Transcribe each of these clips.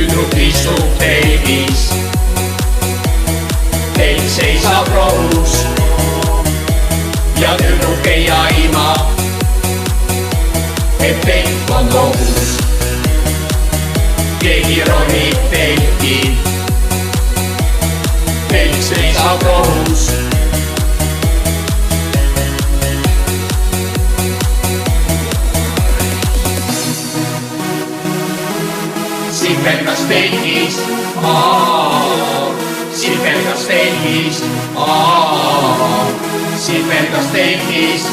tüdruk istub telgis, telg seisab rohus ja tüdruk ei aima, et telk on ohus. Keegi ronib telki, telk seisab rohus. Sipelgas telgis, sipelgas telgis, sipelgas telgis,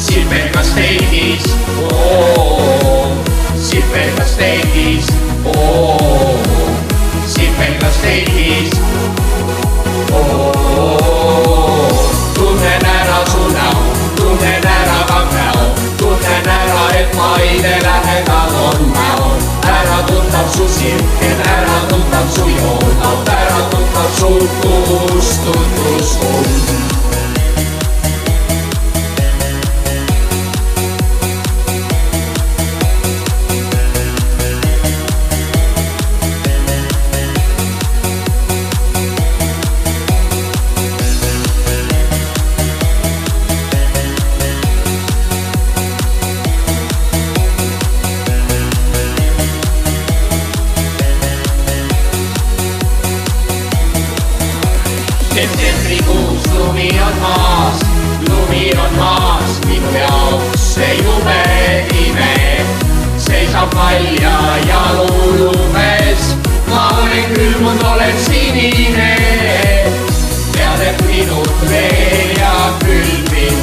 sipelgas telgis, sipelgas telgis, sipelgas telgis. Tunnen ära su näo, tunnen ära ka näo, tunnen ära, et maide lähedal on näo. Ära tuttav su sirkel, ära tuttav su joonad, ära tuttav su tutvustusfond. Septembrikuus lumi on maas, lumi on maas, minu jaoks see jube ime. Seisab valja jalulumes, ma olen külmunud, olen sinine. Tead, et minut veel ja külvin,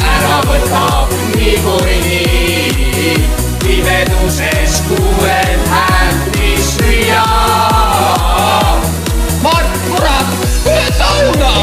ära võtab niikuinii. Pimeduses kuulen häält, mis hüüab. Mart, kurat! Sauna!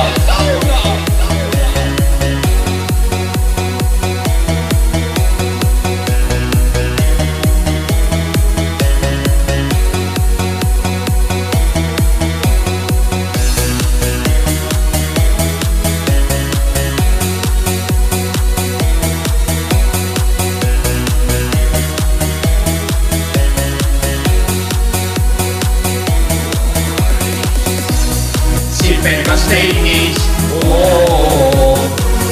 Sipelgas telgis,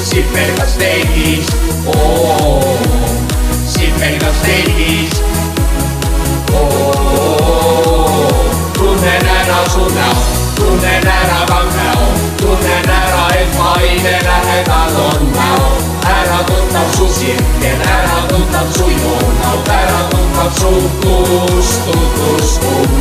sipelgas telgis, sipelgas telgis. Tunnen ära su näo, tunnen ära ka näo, tunnen ära, et maide lähedal on näo. Ära tuttav su sirkel, ära tuttav su joonad, ära tuttav su tutvustusfond.